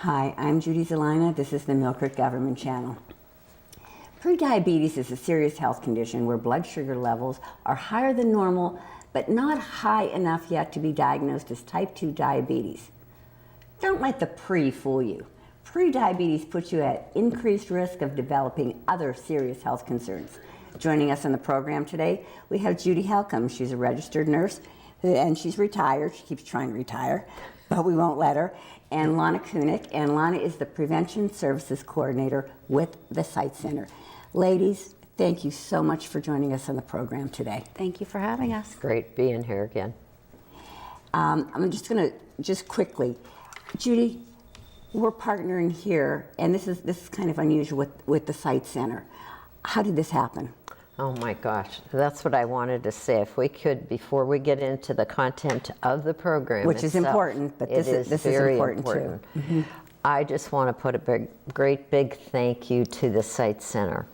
Hi, I'm Judy Zelina. This is the Millcreek Government Channel. Prediabetes is a serious health condition where blood sugar levels are higher than normal, but not high enough yet to be diagnosed as type 2 diabetes. Don't let the pre fool you. Prediabetes puts you at increased risk of developing other serious health concerns. Joining us on the program today, we have Judy Halcomb. She's a registered nurse and she's retired. She keeps trying to retire, but we won't let her. And Lana Kunick, and Lana is the Prevention Services Coordinator with the Site Center. Ladies, thank you so much for joining us on the program today. Thank you for having us. Great being here again. I'm just going to quickly, Judy, we're partnering here, and this is kind of unusual with the Site Center. How did this happen? Oh my gosh, that's what I wanted to say. If we could, before we get into the content of the program, which is important, but this is very important too. Mm-hmm. I just want to put a great big thank you to the Site Center.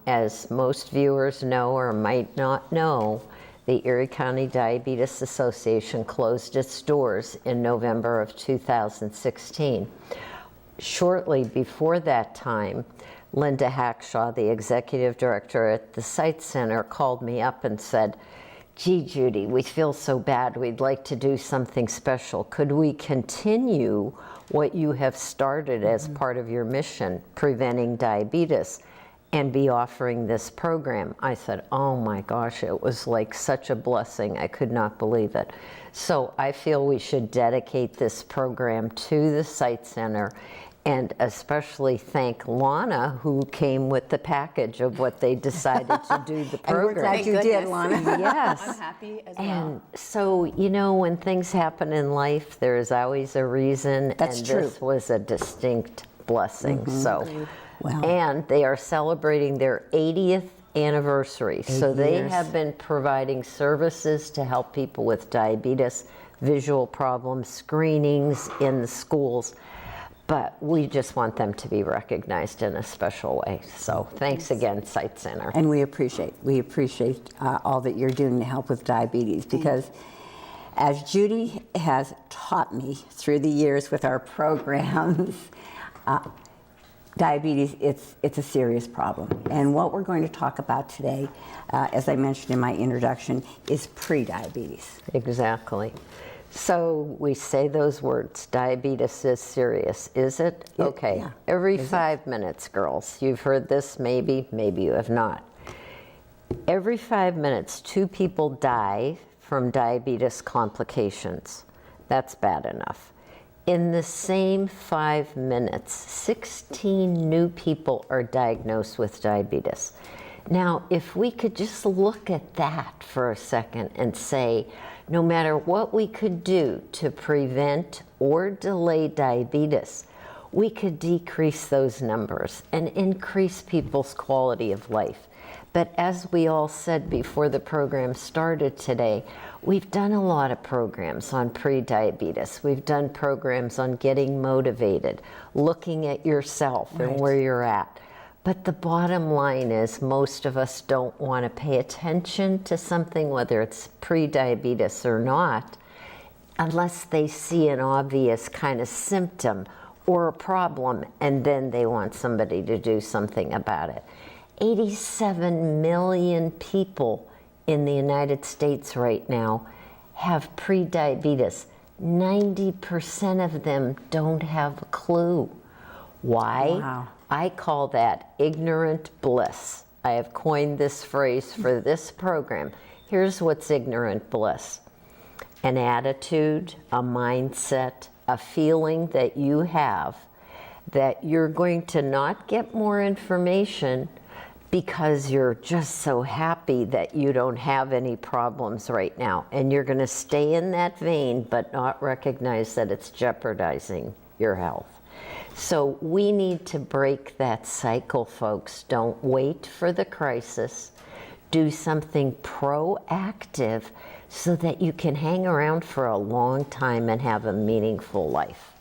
As most viewers know or might not know, the Erie County Diabetes Association closed its doors in November of 2016. Shortly before that time, Linda Hackshaw, the executive director at the Site Center, called me up and said, "Gee, Judy, we feel so bad. We'd like to do something special. Could we continue what you have started as part of your mission, preventing diabetes, and be offering this program?" I said, oh my gosh, it was like such a blessing. I could not believe it. So I feel we should dedicate this program to the Site Center, and especially thank Lana, who came with the package of what they decided to do the program. And we're glad you did, Lana. Yes. I'm happy as well. And so, you know, when things happen in life, there's always a reason. That's and true. This was a distinct blessing. So, Wow. and they are celebrating their 80th anniversary. So they years. have been providing services to help people with diabetes, visual problems, screenings in the schools. But we just want them to be recognized in a special way. So thanks again, Site Center. And we appreciate all that you're doing to help with diabetes, because as Judy has taught me through the years with our programs, diabetes, it's a serious problem. And what we're going to talk about today, as I mentioned in my introduction, is pre-diabetes. Exactly. So we say those words, diabetes is serious, is it? Okay, yeah. Every 5 minutes, girls, you've heard this maybe you have not. Every 5 minutes, 2 people die from diabetes complications. That's bad enough. In the same 5 minutes, 16 new people are diagnosed with diabetes. Now, if we could just look at that for a second and say, no matter what we could do to prevent or delay diabetes, we could decrease those numbers and increase people's quality of life. But as we all said before the program started today, we've done a lot of programs on pre-diabetes. We've done programs on getting motivated, looking at yourself and where you're at. But the bottom line is most of us don't want to pay attention to something, whether it's pre-diabetes or not, unless they see an obvious kind of symptom or a problem, and then they want somebody to do something about it. 87 million people in the United States right now have pre-diabetes. 90% of them don't have a clue. Why? Wow. I call that ignorant bliss. I have coined this phrase for this program. Here's what's ignorant bliss. An attitude, a mindset, a feeling that you have that you're going to not get more information because you're just so happy that you don't have any problems right now. And you're going to stay in that vein but not recognize that it's jeopardizing your health. So we need to break that cycle, folks. Don't wait for the crisis. Do something proactive so that you can hang around for a long time and have a meaningful life.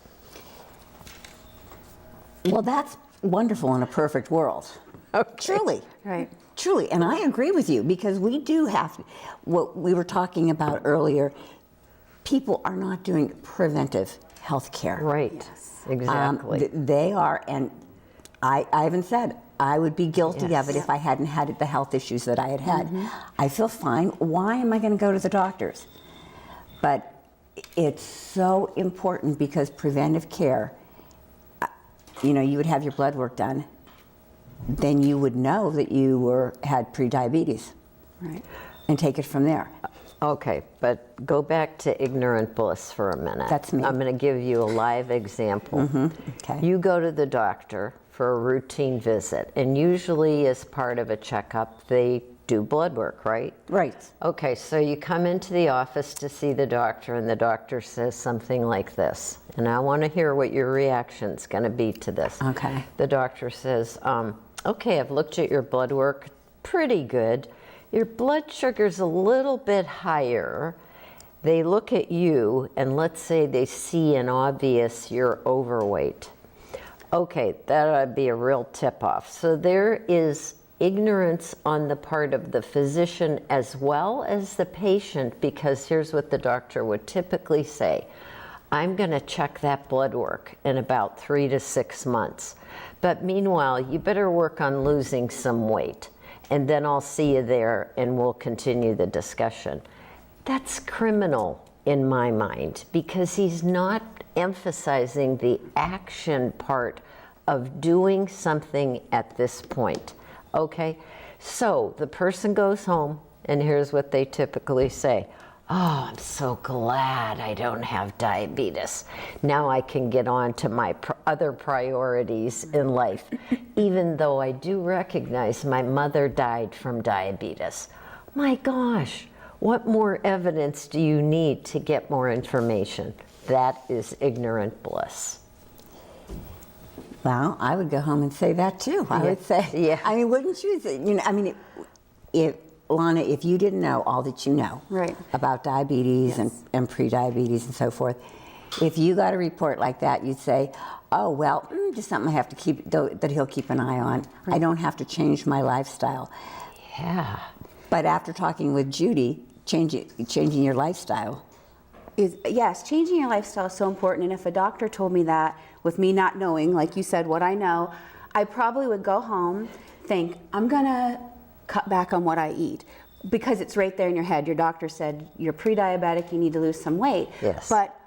Well, that's wonderful in a perfect world. Okay. Truly. Right. Truly. And I agree with you, because we do have, what we were talking about earlier, people are not doing preventive health care. Right. Yes. Exactly. They are, and I even said I would be guilty of it if I hadn't had the health issues that I had had. I feel fine. Why am I going to go to the doctors? But it's so important because preventive care, you know, you would have your blood work done, then you would know that you had prediabetes, Right. and take it from there. Okay, but go back to ignorant bliss for a minute. That's me. I'm going to give you a live example. Okay. You go to the doctor for a routine visit, and usually as part of a checkup, they do blood work, right? Right. Okay, so you come into the office to see the doctor, and the doctor says something like this, and I want to hear what your reaction's going to be to this. Okay. The doctor says, okay, I've looked at your blood work, pretty good. Your blood sugar's a little bit higher. They look at you, and let's say they see an obvious you're overweight. Okay, that would be a real tip-off. So there is ignorance on the part of the physician as well as the patient, because here's what the doctor would typically say. I'm going to check that blood work in about 3 to 6 months. But meanwhile, you better work on losing some weight, and then I'll see you there and we'll continue the discussion. That's criminal in my mind, because he's not emphasizing the action part of doing something at this point. Okay, so the person goes home, and here's what they typically say. Oh, I'm so glad I don't have diabetes. Now I can get on to my other priorities in life, even though I do recognize my mother died from diabetes. My gosh, what more evidence do you need to get more information? That is ignorant bliss. Well, I would go home and say that too. I would say, Yeah. I mean, wouldn't you? You know, I mean, if Lana, if you didn't know all that you know Right. about diabetes and prediabetes and so forth, if you got a report like that, you'd say, oh, well, just something I have to keep, that he'll keep an eye on. I don't have to change my lifestyle. Yeah. But after talking with Judy, changing your lifestyle. Yes, changing your lifestyle is so important. And if a doctor told me that, with me not knowing, like you said, what I know, I probably would go home, think, I'm gonna cut back on what I eat. Because it's right there in your head. Your doctor said, you're pre-diabetic, you need to lose some weight. Yes. But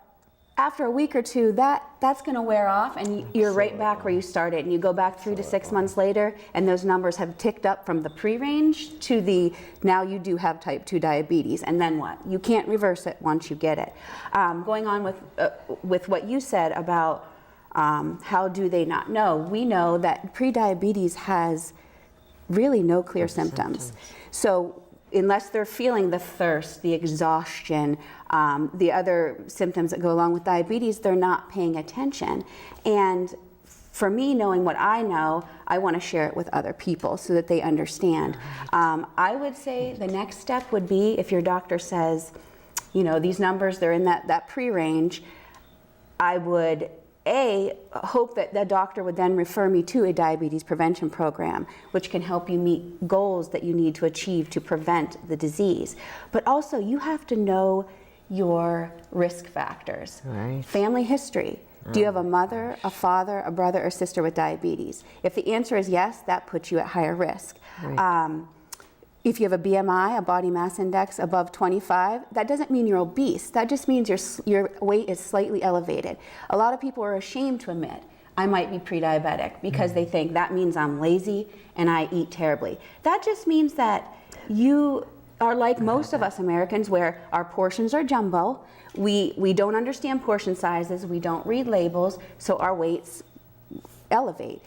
after a week or two, that's gonna wear off, and you're right back where you started. And you go back 3 to 6 months later, and those numbers have ticked up from the pre-range to the, now you do have type 2 diabetes. And then what? You can't reverse it once you get it. Going on with what you said about how do they not know? We know that pre-diabetes has really no clear symptoms. So unless they're feeling the thirst, the exhaustion, the other symptoms that go along with diabetes, they're not paying attention. And for me, knowing what I know, I want to share it with other people so that they understand. I would say the next step would be if your doctor says, you know, these numbers, they're in that pre-range, I would hope that the doctor would then refer me to a diabetes prevention program, which can help you meet goals that you need to achieve to prevent the disease. But also, you have to know your risk factors. Right. Family history. Do you have a mother, a father, a brother, or sister with diabetes? If the answer is yes, that puts you at higher risk. Right. If you have a BMI, a body mass index above 25, that doesn't mean you're obese. That just means your weight is slightly elevated. A lot of people are ashamed to admit, I might be pre-diabetic, because they think that means I'm lazy and I eat terribly. That just means that you are like most of us Americans, where our portions are jumbo. We don't understand portion sizes. We don't read labels, so our weights elevate.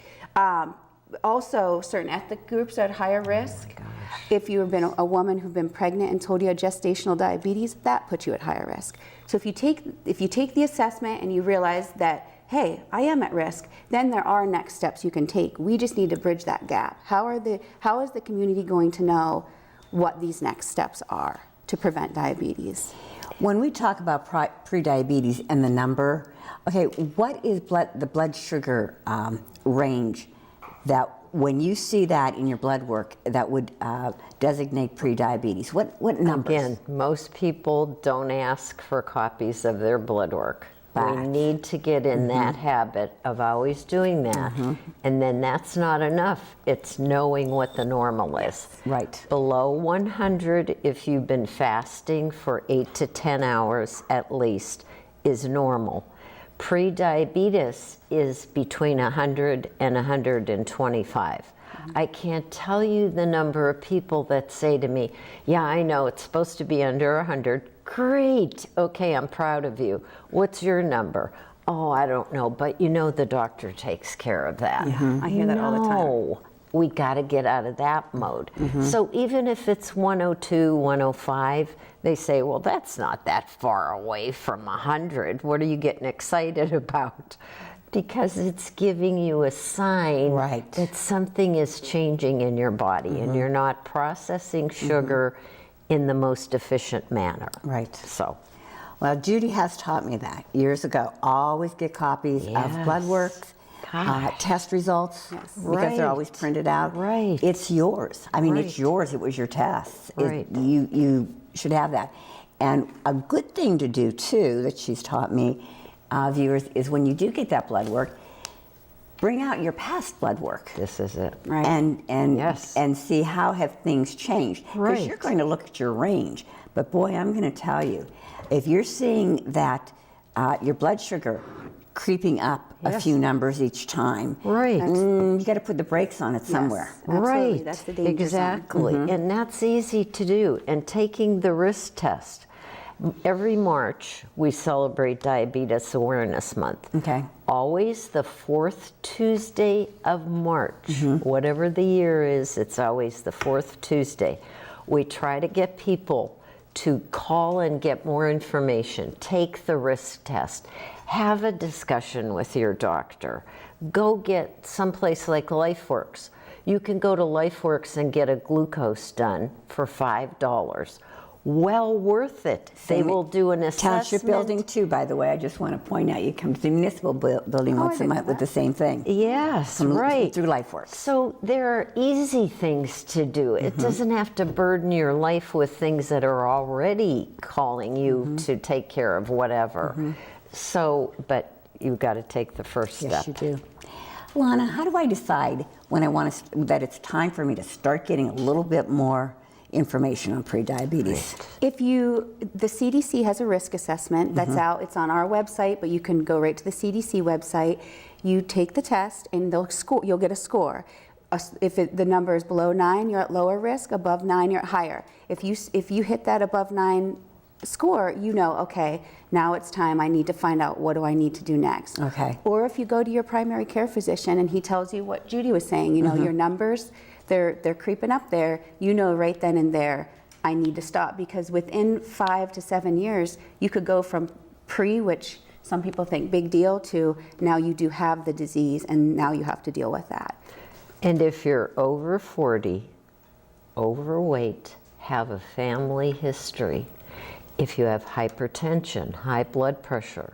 Also, certain ethnic groups are at higher risk. If you've been a woman who's been pregnant and told you had gestational diabetes, that puts you at higher risk. So if you take the assessment and you realize that, hey, I am at risk, then there are next steps you can take. We just need to bridge that gap. How is the community going to know what these next steps are to prevent diabetes? When we talk about prediabetes and the number, okay, what is the blood sugar range that when you see that in your blood work that would designate prediabetes? What numbers? Again, most people don't ask for copies of their blood work. back. We need to get in that habit of always doing that. And then that's not enough. It's knowing what the normal is. Right. Below 100, if you've been fasting for 8 to 10 hours at least, is normal. Prediabetes is between 100 and 125. I can't tell you the number of people that say to me, yeah, I know it's supposed to be under 100. Great. Okay, I'm proud of you. What's your number? Oh, I don't know, but you know the doctor takes care of that. I hear that all the time. No, we got to get out of that mode. So even if it's 102, 105, they say, well, that's not that far away from 100. What are you getting excited about? Because it's giving you a sign Right. that something is changing in your body and you're not processing sugar in the most efficient manner. Right. So, Well, Judy has taught me that years ago. Always get copies of blood works, Gosh. test results, because Right. they're always printed out. Right. It's yours. I mean, it's Right. yours. It was your test. Right. You should have that. And a good thing to do, too, that she's taught me, viewers, is when you do get that blood work, bring out your past blood work. this is it. Right. And Yes. and see how have things changed. Because Right. you're going to look at your range. But boy, I'm going to tell you, if you're seeing that your blood sugar creeping up a Yes. few numbers each time, Right. you got to put the brakes on it somewhere. Yes, absolutely. Right. That's the danger zone. Exactly. And that's easy to do. And taking the risk test. Every March, we celebrate Diabetes Awareness Month. Okay. Always the fourth Tuesday of March. Whatever the year is, it's always the fourth Tuesday. We try to get people to call and get more information, take the risk test, have a discussion with your doctor. Go get someplace like LifeWorks. You can go to LifeWorks and get a glucose done for $5. Well worth it. They will do an assessment. Township building too, by the way. I just want to point out, you come to the municipal building Oh, I once a didn't know month with that. the same thing. Yes, From- right. Through LifeWorks. So there are easy things to do. It doesn't have to burden your life with things that are already calling you to take care of whatever. So, but you've got to take the first Yes, step. you do. Lana, how do I decide when I want to, that it's time for me to start getting a little bit more information on prediabetes? The CDC has a risk assessment that's out. It's on our website, but you can go right to the CDC website. You take the test, and you'll get a score. If the number is below 9, you're at lower risk. Above 9, you're at higher. If you hit that above 9 score, you know, okay, now it's time. I need to find out what do I need to do next. Okay. Or if you go to your primary care physician and he tells you what Judy was saying, you know, your numbers, they're creeping up there, you know right then and there, I need to stop, because within 5 to 7 years, you could go from pre, which some people think big deal, to now you do have the disease and now you have to deal with that. And if you're over 40, overweight, have a family history, if you have hypertension, high blood pressure,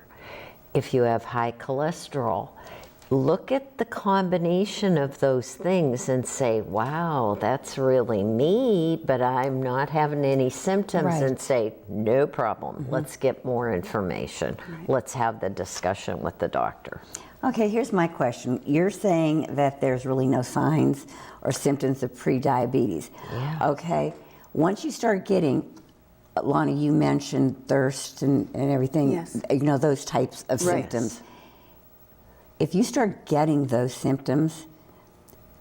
if you have high cholesterol, look at the combination of those things and say, wow, that's really me, but I'm not having any symptoms, Right. and say, no problem, let's get more information. Let's have the discussion with the doctor. Okay, here's my question. You're saying that there's really no signs or symptoms of prediabetes. Yeah. Okay, once you start getting, Lana, you mentioned thirst and everything, Yes. you know, those types of Right. symptoms. If you start getting those symptoms,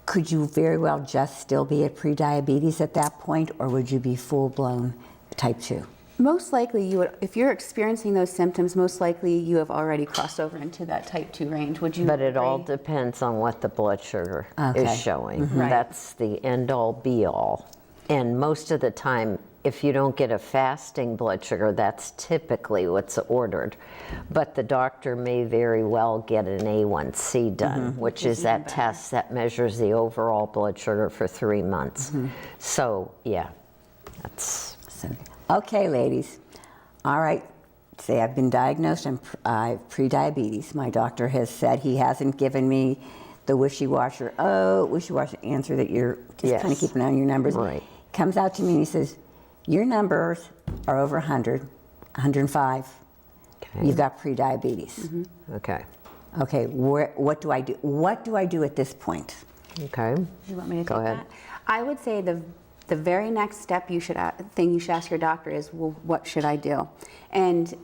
could you very well just still be at prediabetes at that point, or would you be full-blown type 2? Most likely you would, if you're experiencing those symptoms, most likely you have already crossed over into that type 2 range. Would you But it all agree? depends on what the blood sugar Okay. is showing. Right. That's the end-all be-all. And most of the time, if you don't get a fasting blood sugar, that's typically what's ordered. But the doctor may very well get an A1C done, which is that test that measures the overall blood sugar for 3 months. So, yeah, that's... Okay, ladies. All right. Say I've been diagnosed and I have prediabetes. My doctor has said he hasn't given me the wishy-washy answer that you're just Yes. kind of keeping an eye on your numbers. Right. Comes out to me and he says, your numbers are over 100, 105. You've got prediabetes. Okay. Okay, what do I do? What do I do at this point? Okay. You want me to Go take ahead. that? I would say the very next step thing you should ask your doctor is, well, what should I do? And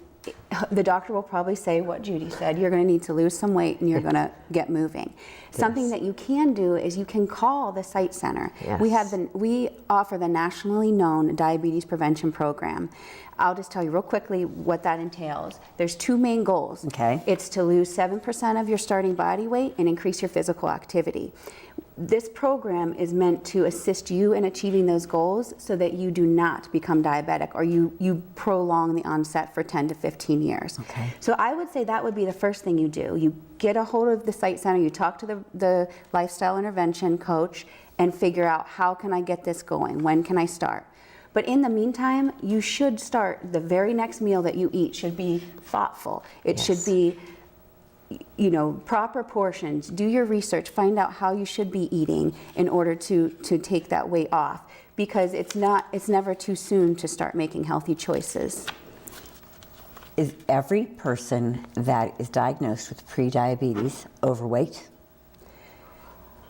the doctor will probably say what Judy said. You're going to need to lose some weight and you're going to get moving. Something that you can do is you can call the site center. Yes. We offer the nationally known diabetes prevention program. I'll just tell you real quickly what that entails. There's two main goals. Okay. It's to lose 7% of your starting body weight and increase your physical activity. This program is meant to assist you in achieving those goals so that you do not become diabetic or you prolong the onset for 10 to 15 years. Okay. So I would say that would be the first thing you do. You get a hold of the site center, you talk to the lifestyle intervention coach and figure out, how can I get this going? When can I start? But in the meantime, you should start, the very next meal that you eat should be thoughtful. It should be, you know, proper portions. Do your research, find out how you should be eating in order to take that weight off, because it's never too soon to start making healthy choices. Is every person that is diagnosed with prediabetes overweight?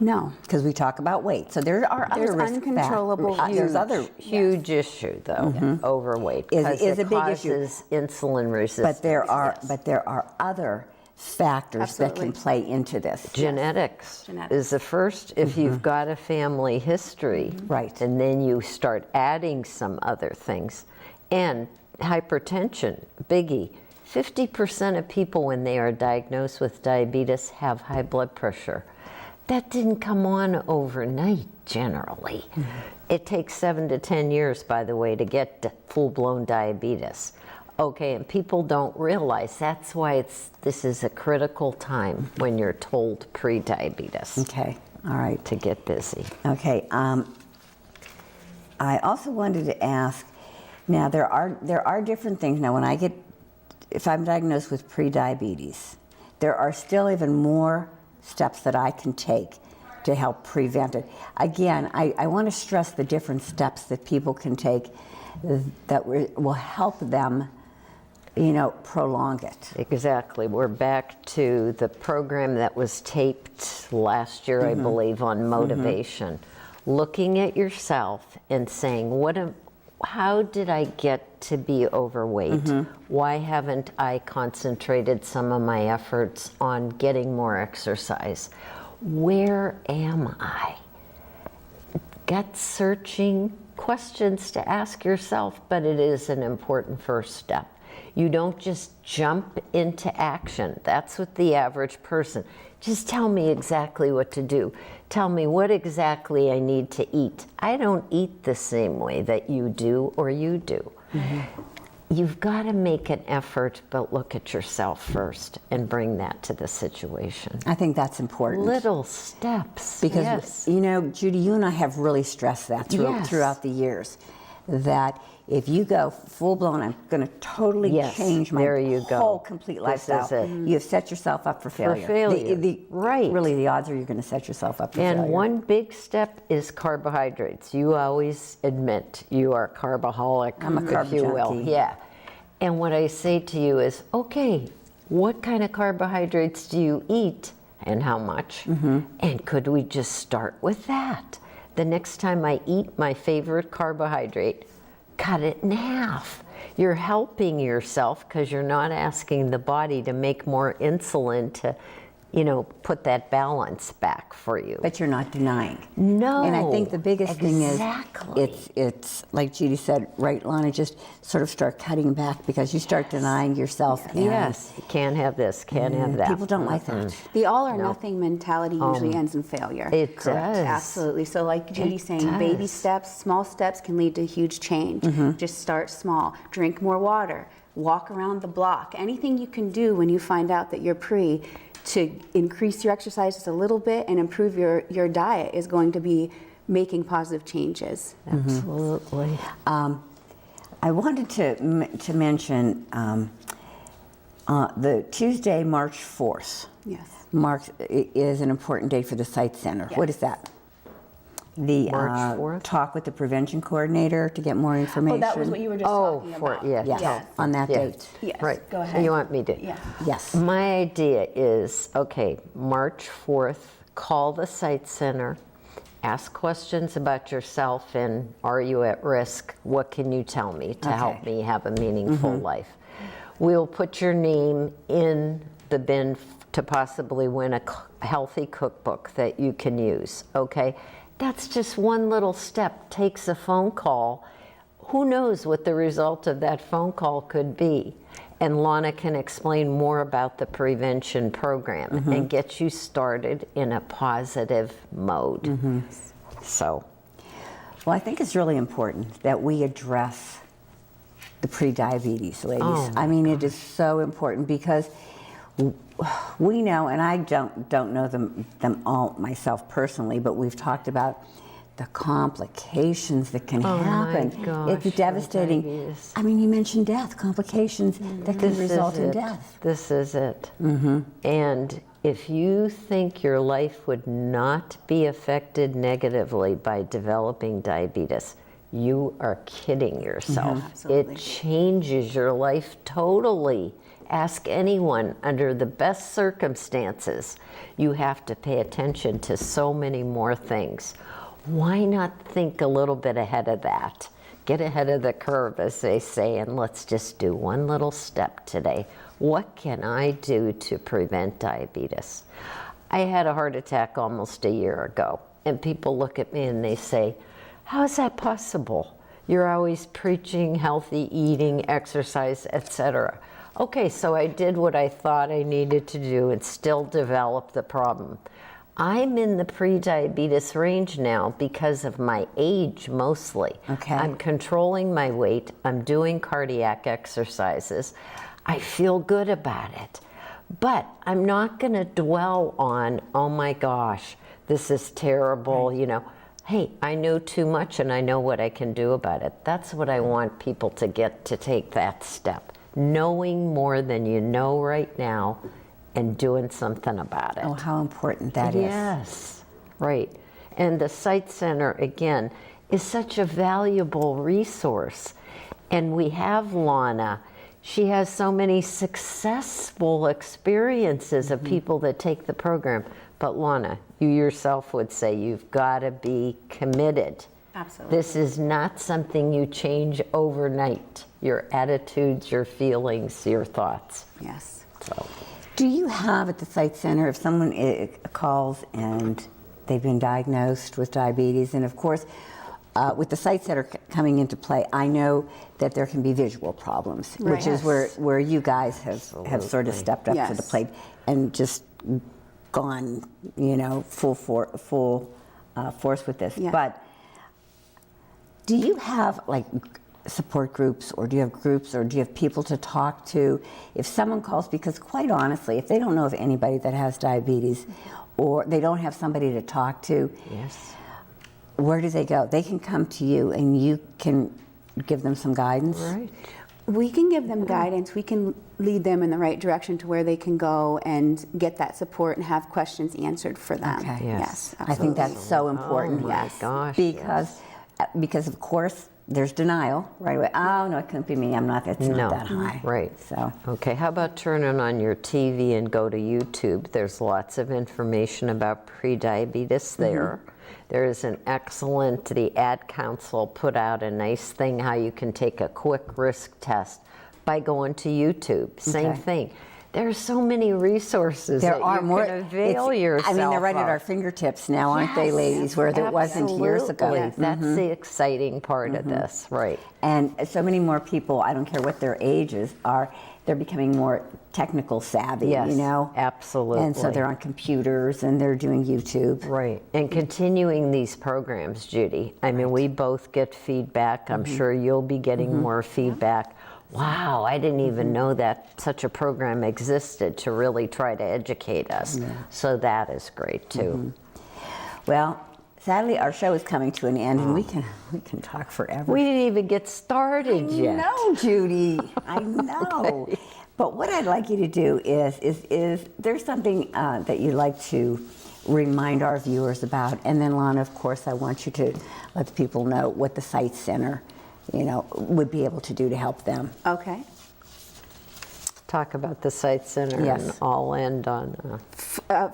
No. Because we talk about weight, so there are There's other risk uncontrollable factors. There's other, Huge issue though, overweight. Is 'cause a it big issue. causes insulin resistance. but there are other factors that can Absolutely. play into this. Genetics Genetics. is the first. If you've got a family history, Right. and then you start adding some other things, and hypertension, biggie. 50% of people when they are diagnosed with diabetes have high blood pressure. That didn't come on overnight, generally. It takes 7 to 10 years, by the way, to get full-blown diabetes. Okay, and people don't realize that's why this is a critical time when you're told pre-diabetes Okay, all right. to get busy. Okay, I also wanted to ask, now there are different things. Now if I'm diagnosed with prediabetes, there are still even more steps that I can take to help prevent it. Again, I want to stress the different steps that people can take that will help them, you know, prolong it. Exactly. We're back to the program that was taped last year, I believe, on motivation. Looking at yourself and saying, how did I get to be overweight? Why haven't I concentrated some of my efforts on getting more exercise? Where am I? Gut searching questions to ask yourself, but it is an important first step. You don't just jump into action. That's what the average person. Just tell me exactly what to do. Tell me what exactly I need to eat. I don't eat the same way that you do or you do. You've got to make an effort, but look at yourself first and bring that to the situation. I think that's important. Little steps. Because, yes. you know, Judy, you and I have really stressed that Yes. throughout the years, that if you go full-blown, I'm going to totally Yes, change my there you go. whole complete This lifestyle. is it. You've set yourself up for failure. failure. Right. Really, the odds are you're going to set yourself up for And failure. one big step is carbohydrates. You always admit you are a carboholic, I'm a carb if you will. junkie. Yeah. And what I say to you is, okay, what kind of carbohydrates do you eat and how much? And could we just start with that? The next time I eat my favorite carbohydrate, cut it in half. You're helping yourself because you're not asking the body to make more insulin to, you know, put that balance back for you. But you're not denying. No. And I think the biggest thing is, Exactly. it's like Judy said, right, Lana, just sort of start cutting back because you start denying yourself. And Yes, you can't have this, can't have that. people don't like that. The all or nothing mentality usually ends in failure. It does. Absolutely. So like Judy's saying, baby does. steps, small steps can lead to huge change. Just start small. Drink more water. Walk around the block. Anything you can do when you find out that you're pre to increase your exercise just a little bit and improve your diet is going to be making positive changes. Absolutely. I wanted to mention the Tuesday, March 4th. Yes. Is an important day for the Site Center. Yes. What is that? the March 4th? talk with the prevention coordinator to get more information. Oh, that was what you were just talking about. Yes, Yes. on that Yeah. date. Yes, Right. go ahead. You want me to? Yeah. Yes. My idea is, okay, March 4th, call the site center, ask questions about yourself and are you at risk? What can you tell me to help me have a meaningful life? We'll put your name in the bin to possibly win a healthy cookbook that you can use, okay? That's just one little step, takes a phone call. Who knows what the result of that phone call could be? And Lana can explain more about the prevention program and get you started in a positive mode. So, Well, I think it's really important that we address the pre-diabetes, ladies. Oh, I mean, it is so important because we know, and I don't know them all myself personally, but we've talked about the complications that can happen. gosh, It's from devastating. diabetes. I mean, you mentioned death, complications that can result in it. death. This is it. And if you think your life would not be affected negatively by developing diabetes, you are kidding yourself. Absolutely. It changes your life totally. Ask anyone under the best circumstances. You have to pay attention to so many more things. Why not think a little bit ahead of that? Get ahead of the curve, as they say, and let's just do one little step today. What can I do to prevent diabetes? I had a heart attack almost a year ago, and people look at me and they say, how is that possible? You're always preaching healthy eating, exercise, etc. Okay, so I did what I thought I needed to do and still developed the problem. I'm in the pre-diabetes range now because of my age mostly. Okay. I'm controlling my weight. I'm doing cardiac exercises. I feel good about it. But I'm not going to dwell on, oh my gosh, this is terrible, you know. Hey, I know too much and I know what I can do about it. That's what I want people to get to take that step. Knowing more than you know right now and doing something about it. Oh, how important that is. Yes, right. And the Site Center, again, is such a valuable resource. And we have Lana. She has so many successful experiences of people that take the program. But Lana, you yourself would say you've got to be committed. Absolutely. This is not something you change overnight. Your attitudes, your feelings, your thoughts. Yes. So. Do you have at the Site Center, if someone calls and they've been diagnosed with diabetes, and of course, with the Site Center coming into play, I know that there can be visual problems, which is where you guys have sort of stepped up to the plate and just gone, you know, full force with this. Yeah. But do you have like support groups, or do you have groups, or do you have people to talk to if someone calls? Because quite honestly, if they don't know of anybody that has diabetes, or they don't have somebody to talk to, Yes. where do they go? They can come to you and you can give them some guidance. Right. We can give them guidance. We can lead them in the right direction to where they can go and get that support and have questions answered for them. Okay. Yes. I think that's so important. Oh my gosh, Because of course there's denial right away. Oh no, it couldn't be me. I'm not. It's not that high. Right. So. Okay, how about turning on your TV and go to YouTube? There's lots of information about prediabetes there. There is an excellent, the Ad Council put out a nice thing how you can take a quick risk test by going to YouTube. Same thing. There are so many resources There that are you more. can avail yourself I mean, they're right at of. our fingertips now, aren't they, ladies? Where there wasn't years ago. Absolutely. That's the exciting part of this, right? And so many more people, I don't care what their ages are, they're becoming more technical savvy, Yes, you know? absolutely. And so they're on computers and they're doing YouTube. Right. And continuing these programs, Judy. I mean, we both get feedback. I'm sure you'll be getting more feedback. Wow, I didn't even know that such a program existed to really try to educate us. So that is great too. Well, sadly, our show is coming to an end, and we can talk forever. We didn't even get started yet. No, Judy, I know. But what I'd like you to do is there's something that you'd like to remind our viewers about. And then, Lana, of course, I want you to let the people know what the Sight Center, would be able to do to help them. Okay. Talk about the Sight Center, Yes. and I'll end on.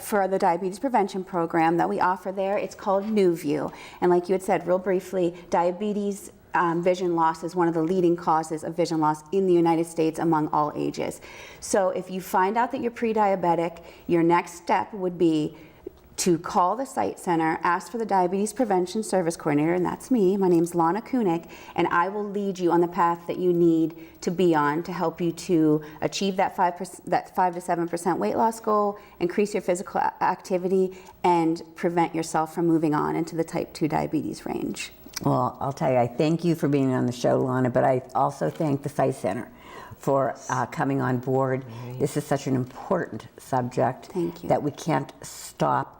For the diabetes prevention program that we offer there, it's called New View. And like you had said real briefly, diabetes vision loss is one of the leading causes of vision loss in the United States among all ages. So if you find out that you're pre-diabetic, your next step would be to call the Sight Center, ask for the Diabetes Prevention Service Coordinator, and that's me. My name's Lana Kunik, and I will lead you on the path that you need to be on to help you to achieve that 5 to 7% weight loss goal, increase your physical activity, and prevent yourself from moving on into the type 2 diabetes range. Well, I'll tell you, I thank you for being on the show, Lana, but I also thank the Sight Center for coming on board. This is such an important subject. Thank you. That we can't stop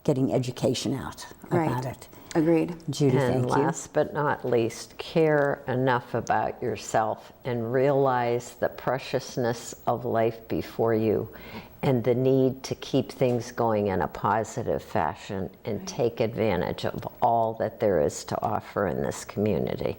getting education out about it. Agreed. Judy, And thank you. last but not least, care enough about yourself and realize the preciousness of life before you and the need to keep things going in a positive fashion and take advantage of all that there is to offer in this community.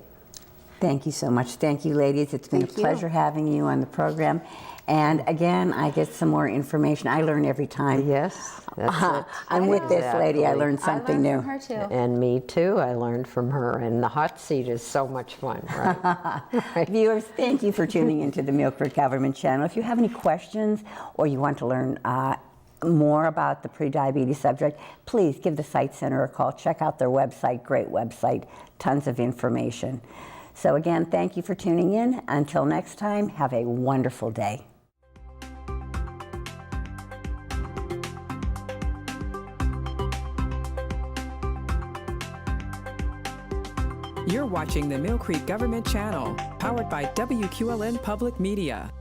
Thank you so much. Thank you, ladies. It's been Thank a you. pleasure having you on the program. And again, I get some more information. I learn every time. Yes, that's it. I'm with this lady. I learned something I new. learned from her too. And me too, I learned from her. And the hot seat is so much fun, right? Viewers, thank you for tuning into the Millcreek Government Channel. If you have any questions or you want to learn more about the prediabetes subject, please give the Sight Center a call. Check out their website, great website, tons of information. So again, thank you for tuning in. Until next time, have a wonderful day. You're watching the Millcreek Government Channel, powered by WQLN Public Media.